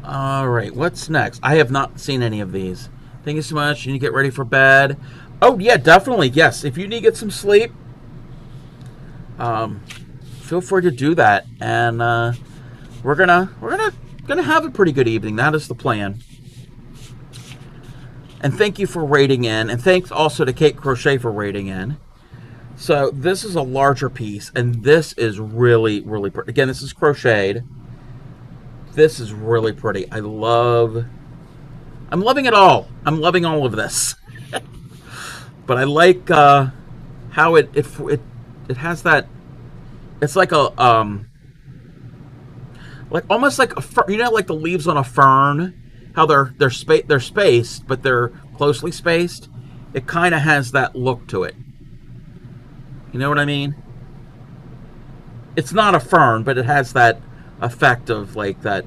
All right, what's next? I have not seen any of these. Thank you so much. You need to get ready for bed. Oh yeah, definitely. Yes, if you need to get some sleep, feel free to do that. And we're gonna have a pretty good evening. That is the plan. And thank you for rating in, and thanks also to Kate Crochet for rating in. So this is a larger piece, and this is really, really pretty. Again, this is crocheted. This is really pretty. I'm loving it all. I'm loving all of this. But I like how it has that. It's like a like almost like a fern, like the leaves on a fern. How they're spaced, but they're closely spaced. It kind of has that look to it. You know what I mean? It's not a fern, but it has that effect of like that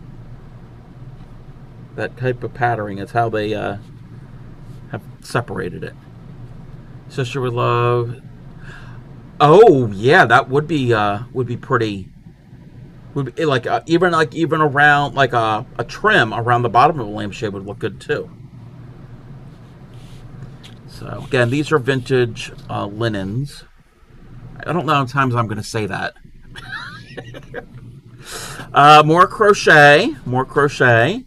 type of patterning. It's how they have separated it. Sister would love. Oh yeah, that would be pretty. Would be like even around like a trim around the bottom of a lampshade would look good too. So again, these are vintage linens. I don't know how many times I'm going to say that. More crochet.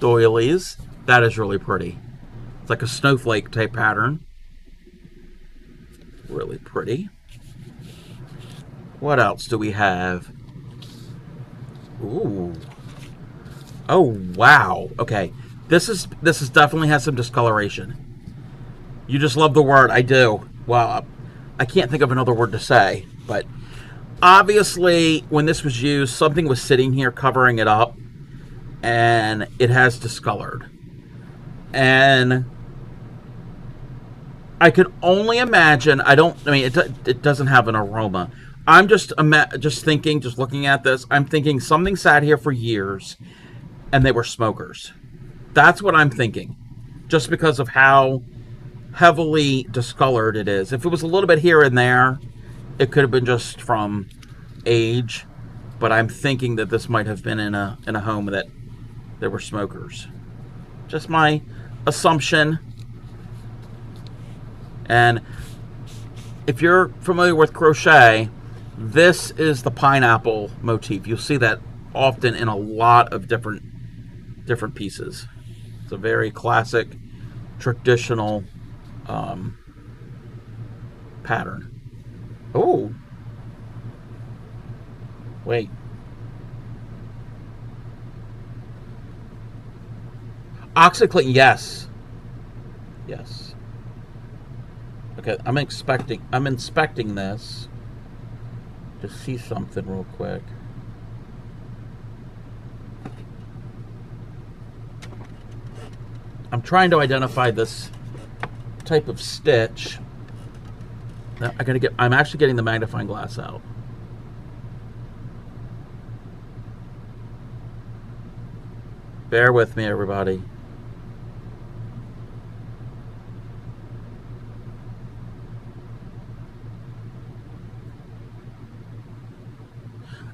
Doilies. That is really pretty. It's like a snowflake type pattern. Really pretty. What else do we have? Ooh. Oh, wow. Okay. This is definitely has some discoloration. You just love the word. I do. Well, I can't think of another word to say, but obviously when this was used, something was sitting here covering it up, and it has discolored. And I could only imagine, it doesn't have an aroma. I'm just thinking, just looking at this, I'm thinking something sat here for years and they were smokers. That's what I'm thinking. Just because of how heavily discolored it is. If it was a little bit here and there, it could have been just from age. But I'm thinking that this might have been in a home that there were smokers. Just my assumption. And if you're familiar with crochet, this is the pineapple motif. You'll see that often in a lot of different pieces. It's a very classic, traditional pattern. Oh, wait. OxiClean, yes. Yes. Okay, I'm inspecting this to see something real quick. I'm trying to identify this type of stitch. I'm actually getting the magnifying glass out. Bear with me, everybody.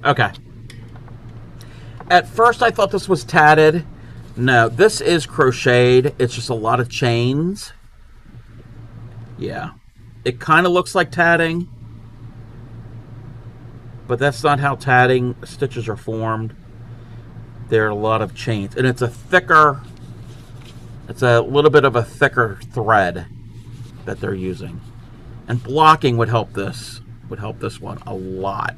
Okay. At first I thought this was tatted. No, this is crocheted. It's just a lot of chains. Yeah. It kind of looks like tatting. But that's not how tatting stitches are formed. There are a lot of chains. And it's a little bit of a thicker thread that they're using. And blocking would help this one a lot.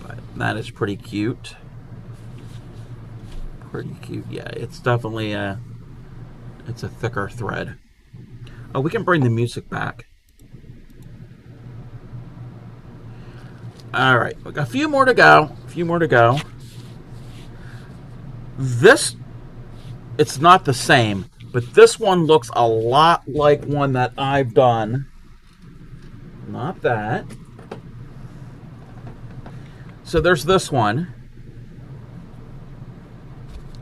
But that is pretty cute. Pretty cute. Yeah, it's definitely it's a thicker thread. Oh, we can bring the music back. All right, we got a few more to go. This, it's not the same, but this one looks a lot like one that I've done. Not that. So there's this one.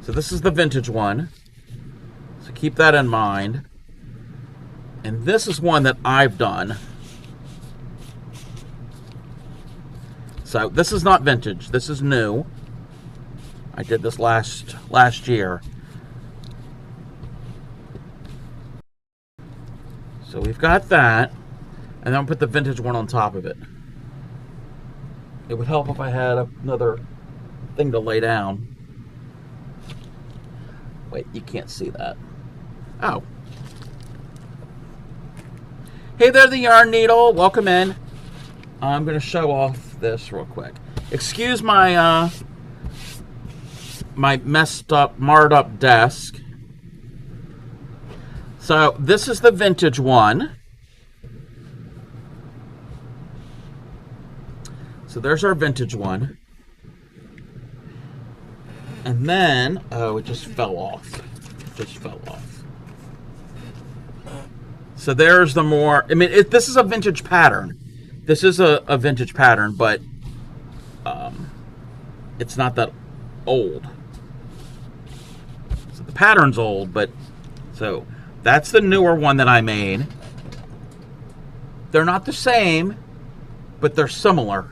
So this is the vintage one. So keep that in mind. And this is one that I've done. So this is not vintage. This is new. I did this last year. So we've got that, and then I'll put the vintage one on top of it. It would help if I had another thing to lay down. Wait, you can't see that. Oh. Hey there, the Yarn Needle. Welcome in. I'm going to show off this real quick. Excuse my my messed up, marred up desk. So this is the vintage one. So there's our vintage one. And then, oh, it just fell off. It just fell off. So there's the more, I mean, this is a vintage pattern. This is a vintage pattern, but it's not that old. So the pattern's old, but, so that's the newer one that I made. They're not the same, but they're similar.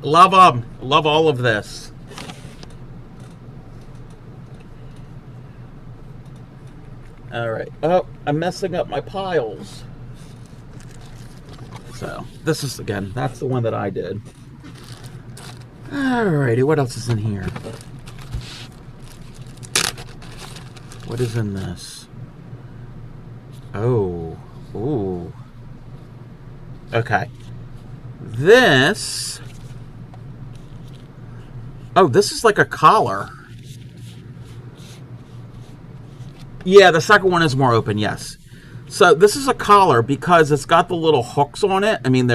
Love them. Love all of this. All right. Oh, I'm messing up my piles. So this is, again, that's the one that I did. All righty. What else is in here? What is in this? Oh. Ooh. Okay. This... Oh, this is like a collar. Yeah, the second one is more open, yes. So this is a collar because it's got the little hooks on it. I mean,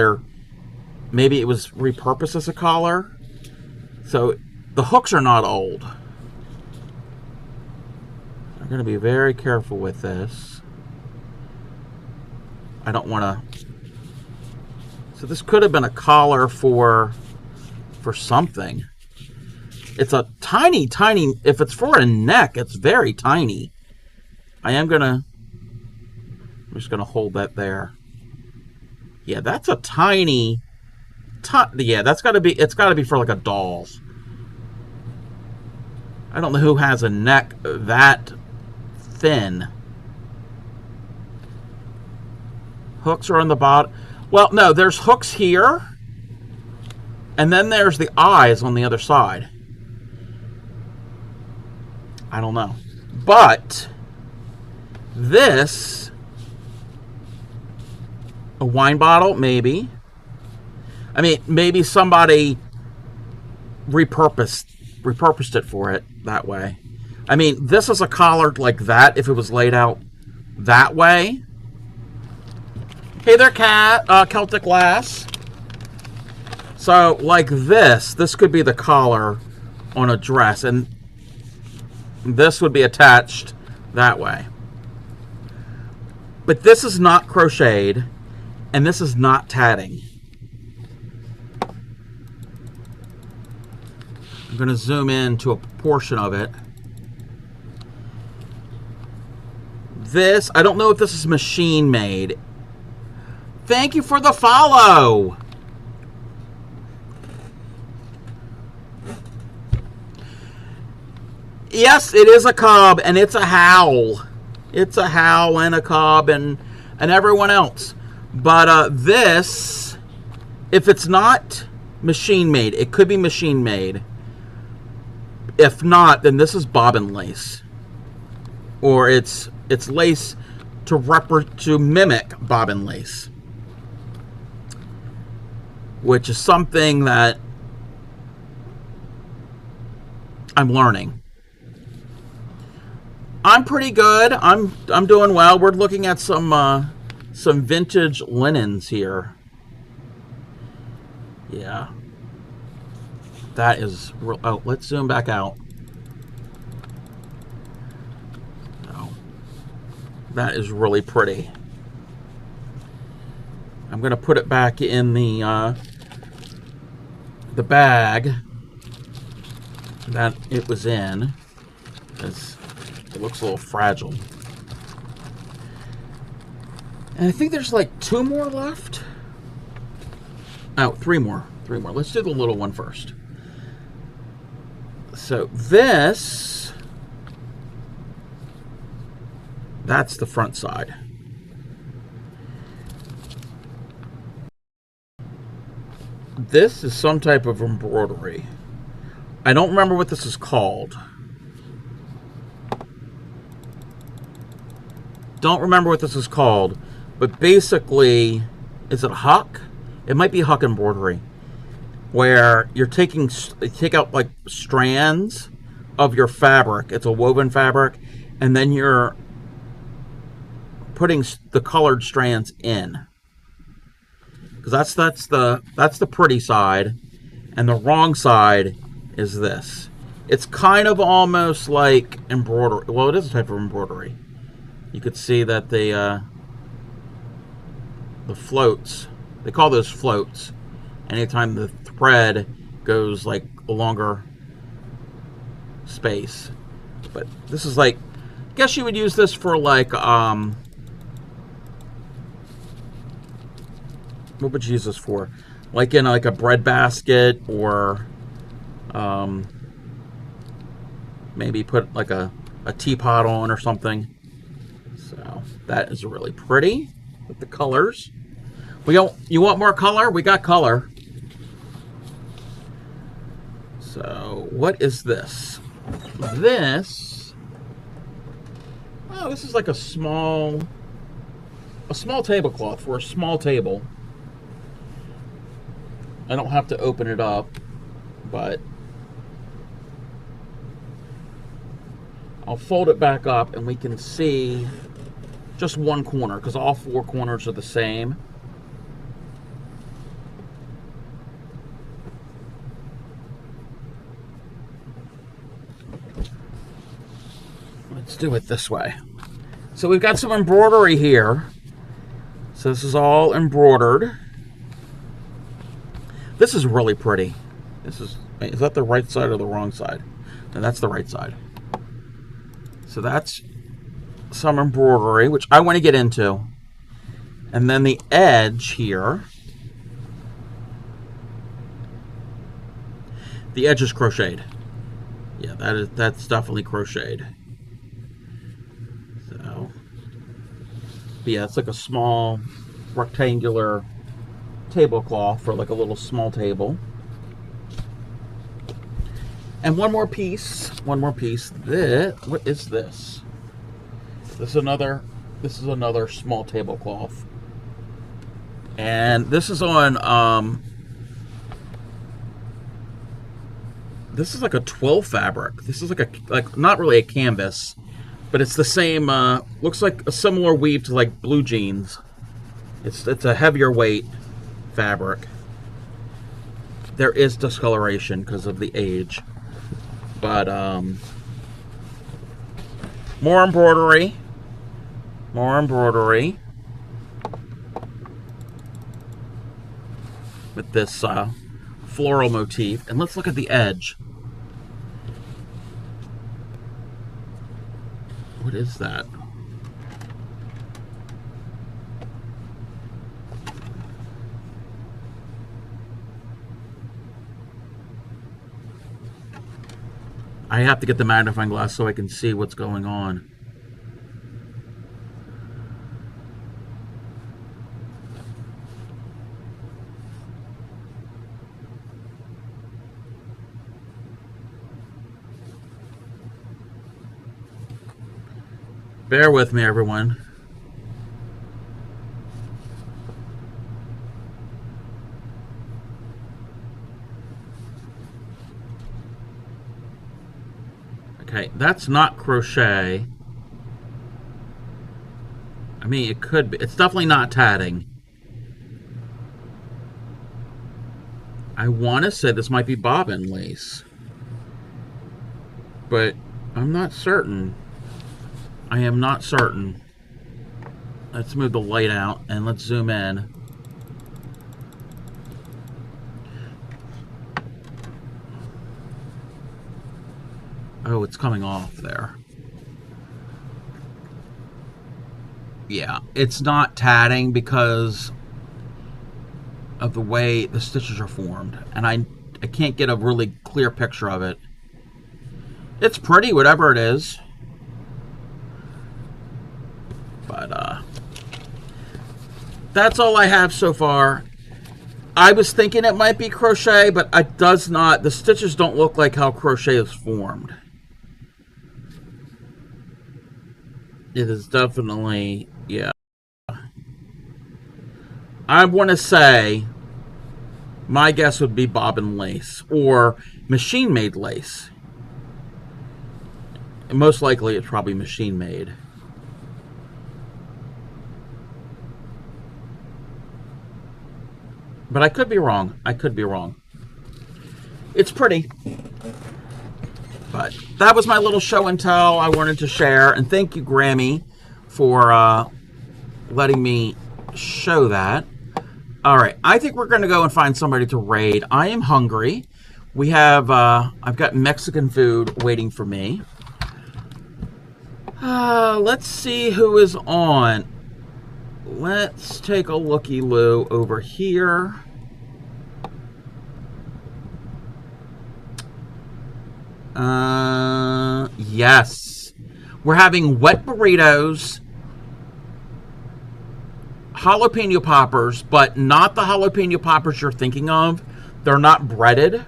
maybe it was repurposed as a collar. So the hooks are not old. I'm going to be very careful with this. I don't want to... So this could have been a collar for something. It's a tiny, tiny, if it's for a neck, it's very tiny. I'm just gonna hold that there. Yeah, that's a tiny, yeah, it's gotta be for like a doll's. I don't know who has a neck that thin. Hooks are on the bottom. Well, no, there's hooks here. And then there's the eyes on the other side. I don't know. But this, a wine bottle, maybe. I mean, maybe somebody repurposed it for it that way. I mean, this is a collar like that if it was laid out that way. Hey there, Celtic Lass. So, like this could be the collar on a dress, and this would be attached that way. But this is not crocheted, and this is not tatting. I'm going to zoom in to a portion of it. This, I don't know if this is machine made. Thank you for the follow. Yes, it is a cub, and it's a howl. It's a howl and a cub and everyone else. But this, if it's not machine made, it could be machine made. If not, then this is bobbin lace, or it's lace to mimic bobbin lace, which is something that I'm learning. I'm pretty good. I'm doing well. We're looking at some vintage linens here. Yeah. That is real. Oh, let's zoom back out. Oh, that is really pretty. I'm gonna put it back in the bag that it was in, because it looks a little fragile. And I think there's like 2 more left. Oh, 3 more. 3 more. Let's do the little one first. So this, that's the front side. This is some type of embroidery. I don't remember what this is called. Don't remember what this is called, but basically, is it Huck? It might be Huck embroidery, where you take out like strands of your fabric. It's a woven fabric, and then you're putting the colored strands in. Because that's the pretty side, and the wrong side is this. It's kind of almost like embroidery. Well, it is a type of embroidery. You could see that the floats, they call those floats. Anytime the thread goes like a longer space. But this is like, I guess you would use this for like, what would you use this for? Like in like a bread basket, or maybe put like a teapot on or something. So that is really pretty with the colors. You want more color? We got color. So what is this? This is like a small tablecloth for a small table. I don't have to open it up, but I'll fold it back up and we can see just one corner, because all 4 corners are the same. Let's do it this way. So we've got some embroidery here. So this is all embroidered. This is really pretty. Is that the right side or the wrong side? No, that's the right side. So that's some embroidery, which I want to get into. And then the edge here. The edge is crocheted. Yeah, that's definitely crocheted. So, but yeah, it's like a small rectangular tablecloth for like a little small table. And one more piece. What is this? This is another small tablecloth. And this is on this is like a twill fabric. This is like not really a canvas, but it's the same looks like a similar weave to like blue jeans. It's a heavier weight fabric. There is discoloration because of the age, but more embroidery with this floral motif. And let's look at the edge. What is that? I have to get the magnifying glass so I can see what's going on. Bear with me, everyone. Okay, that's not crochet. I mean, it could be. It's definitely not tatting. I want to say this might be bobbin lace, but I'm not certain. I am not certain. Let's move the light out and let's zoom in. Oh, it's coming off there. Yeah, it's not tatting because of the way the stitches are formed, and I can't get a really clear picture of it. It's pretty, whatever it is, but that's all I have so far. I was thinking it might be crochet, but it does not. The stitches don't look like how crochet is formed. It is definitely, yeah. I want to say my guess would be bobbin lace or machine made lace. And most likely it's probably machine made. But I could be wrong. I could be wrong. It's pretty. But that was my little show and tell I wanted to share. And thank you, Grammy, for letting me show that. All right. I think we're going to go and find somebody to raid. I am hungry. We have, I've got Mexican food waiting for me. Let's see who is on. Let's take a looky-loo over here. Yes. We're having wet burritos, jalapeno poppers, but not the jalapeno poppers you're thinking of. They're not breaded.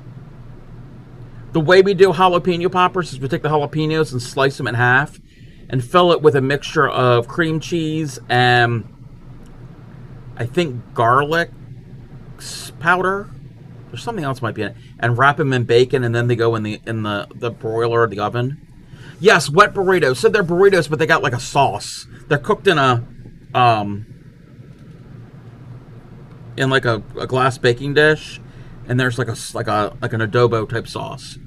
The way we do jalapeno poppers is we take the jalapenos and slice them in half and fill it with a mixture of cream cheese and I think garlic powder. There's something else might be in it, and wrap them in bacon, and then they go in the broiler or the oven. Yes, wet burritos. So they're burritos, but they got like a sauce. They're cooked in a glass baking dish, and there's like an adobo type sauce.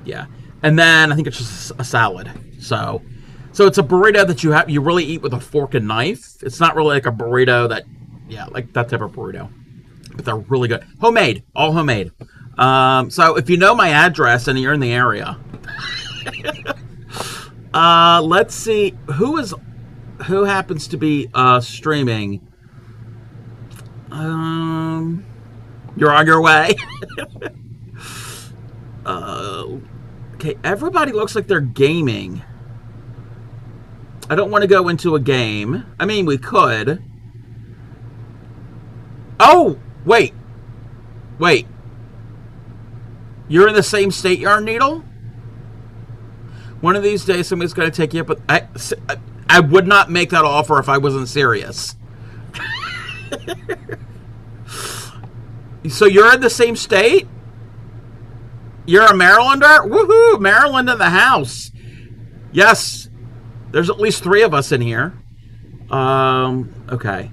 Yeah, and then I think it's just a salad. So it's a burrito that you really eat with a fork and knife. It's not really like a burrito like that type of burrito. But they're really good. Homemade. All homemade. So if you know my address and you're in the area, let's see who happens to be streaming. You're on your way. Okay, everybody looks like they're gaming. I don't want to go into a game. I mean, we could. Oh! Wait. You're in the same state, Yarn Needle? One of these days, somebody's going to take you up. But I would not make that offer if I wasn't serious. So you're in the same state? You're a Marylander? Woohoo! Maryland in the house. Yes. There's at least 3 of us in here. Okay.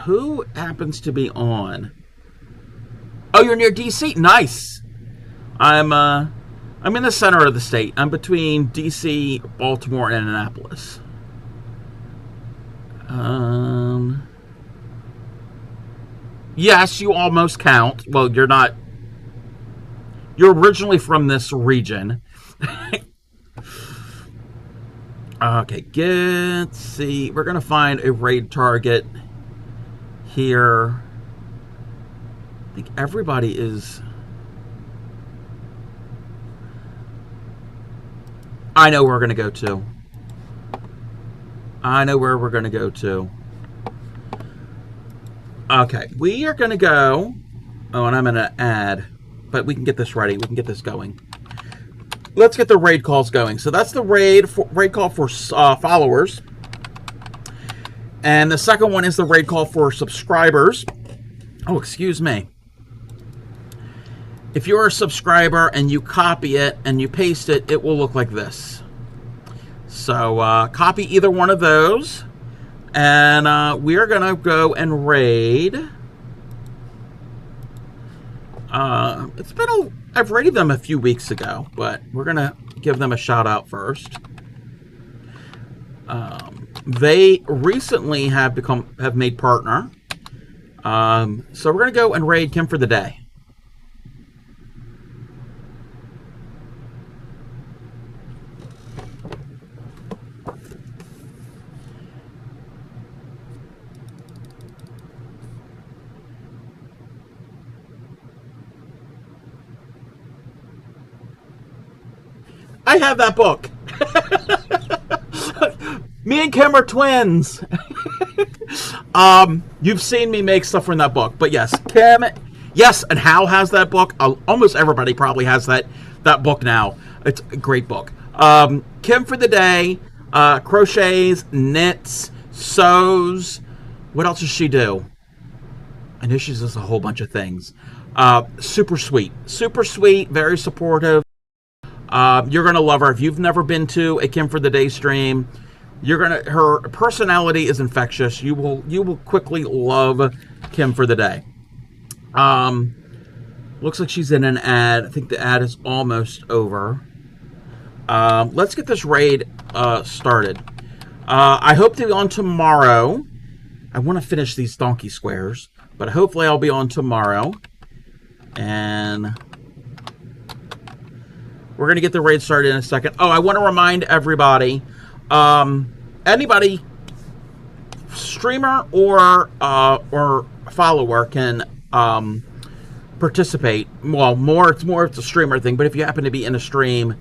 Who happens to be on? Oh, you're near DC. Nice. I'm in the center of the state. I'm between DC, Baltimore, and Annapolis. Yes, you almost count. Well, you're not. You're originally from this region. Okay, let's see. We're gonna find a raid target here. I think everybody is. I know where we're gonna go to. Okay, we are gonna go. Oh, and I'm gonna add, but we can get this ready. We can get this going. Let's get the raid calls going. So that's the raid call for followers. And the second one is the raid call for subscribers. Oh, excuse me. If you're a subscriber and you copy it and you paste it, it will look like this. So copy either one of those. And we are going to go and raid. I've raided them a few weeks ago, but we're going to give them a shout out first. They recently have made partner. So we're going to go and raid Kim for the day. I have that book. Me and Kim are twins. You've seen me make stuff from that book, but yes, Kim, yes, and Hal has that book. Almost everybody probably has that book now. It's a great book. Kim for the day, crochets, knits, sews. What else does she do? I know she does a whole bunch of things. Super sweet, very supportive. You're gonna love her. If you've never been to a Kim for the Day stream, her personality is infectious. You will quickly love Kim for the Day. Looks like she's in an ad. I think the ad is almost over. Let's get this raid started. I hope to be on tomorrow. I want to finish these donkey squares, but hopefully I'll be on tomorrow. And we're going to get the raid started in a second. Oh, I want to remind everybody, anybody, streamer or follower can participate. Well, it's a streamer thing, but if you happen to be in a stream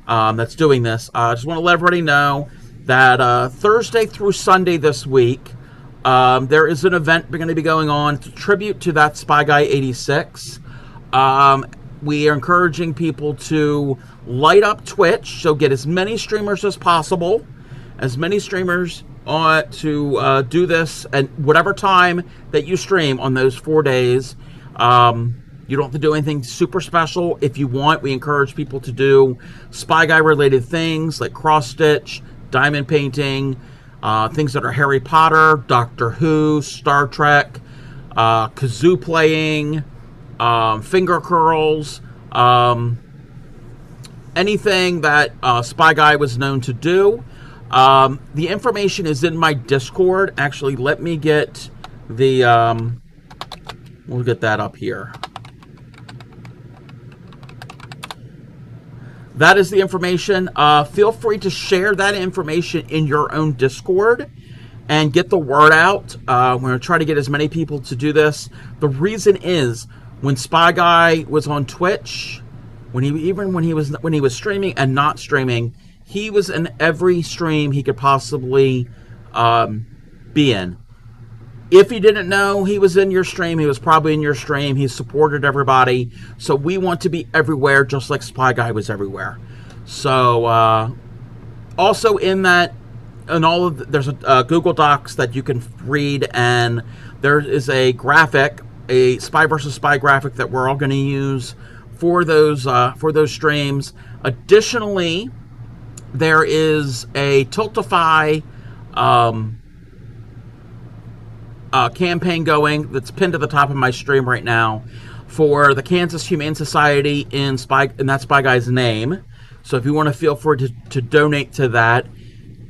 that's doing this, I just want to let everybody know that Thursday through Sunday this week, there is an event going to be going on. It's a tribute to that Spy Guy 86. We are encouraging people to light up Twitch, so get as many streamers as possible, to do this at whatever time that you stream on those 4 days. You don't have to do anything super special. If you want, we encourage people to do Spy Guy related things like cross stitch, diamond painting, things that are Harry Potter, Doctor Who, Star Trek, kazoo playing, finger curls, anything that Spy Guy was known to do. The information is in my Discord. Actually, let me get the we'll get that up here. That is the information. Feel free to share that information in your own Discord and get the word out. We're going to try to get as many people to do this. The reason is, when Spy Guy was on Twitch, when he was streaming and not streaming, he was in every stream he could possibly be in. If you didn't know he was in your stream, he was probably in your stream. He supported everybody. So we want to be everywhere, just like Spy Guy was everywhere. So also in that, and all of there's a Google Docs that you can read, and there is a graphic, a Spy versus Spy graphic that we're all going to use for those streams. Additionally, there is a Tiltify campaign going that's pinned to the top of my stream right now for the Kansas Humane Society in that Spy Guy's name. So if you want to, feel free to donate to that.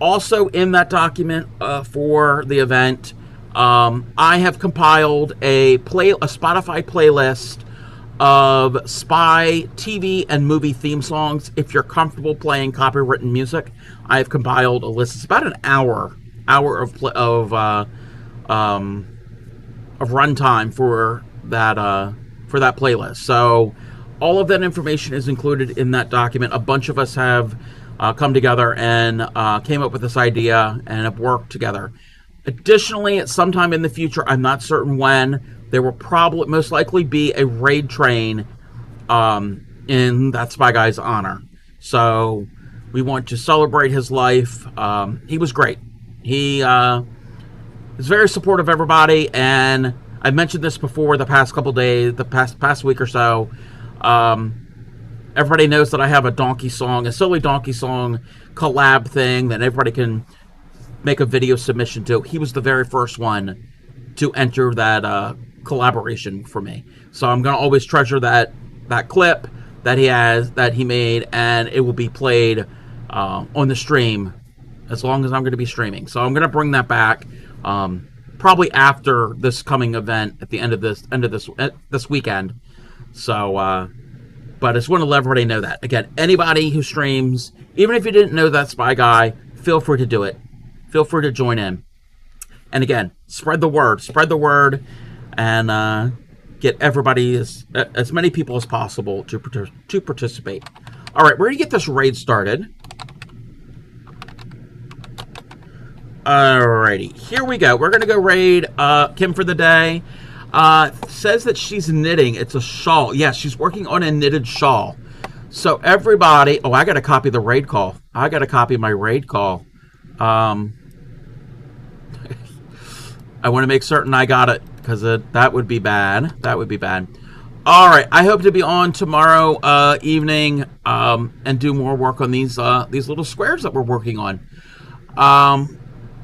Also in that document for the event, I have compiled a Spotify playlist of Spy TV and movie theme songs. If you're comfortable playing copywritten music, I have compiled a list. It's about an hour of runtime for that playlist. So all of that information is included in that document. A bunch of us have come together and came up with this idea and have worked together. Additionally, at some time in the future, I'm not certain when, there will probably most likely be a raid train in that Spy Guy's honor. So we want to celebrate his life. He was great. He is very supportive of everybody, and I've mentioned this before the past couple days, the past week or so. Everybody knows that I have a silly donkey song collab thing that everybody can make a video submission to. He was the very first one to enter that collaboration for me. So I'm going to always treasure that clip that he made, and it will be played on the stream as long as I'm going to be streaming. So I'm going to bring that back probably after this coming event at the end of this weekend. So but I just want to let everybody know that. Again, anybody who streams, even if you didn't know that Spy Guy, feel free to do it. Feel free to join in. And again, spread the word, and get everybody, as many people as possible to participate. All right, we're going to get this raid started. Alrighty, here we go. We're going to go raid Kim for the day. Says that she's knitting. It's a shawl. Yes, she's working on a knitted shawl. So everybody... Oh, I got to copy the raid call. I got to copy my raid call. I want to make certain I got it, because that would be bad. That would be bad. All right, I hope to be on tomorrow evening and do more work on these little squares that we're working on.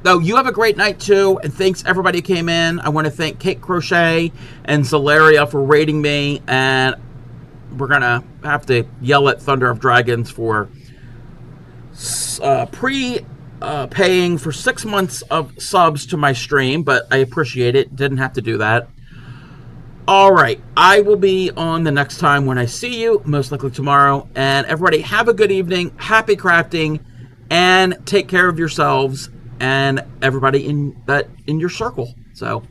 So you have a great night too, and thanks everybody who came in. I want to thank Kate Crochet and Zalaria for raiding me, and we're gonna have to yell at Thunder of Dragons for paying for 6 months of subs to my stream, but I appreciate it. Didn't have to do that. All right, I will be on the next time when I see you, most likely tomorrow. And everybody, have a good evening, happy crafting, and take care of yourselves and everybody in your circle. So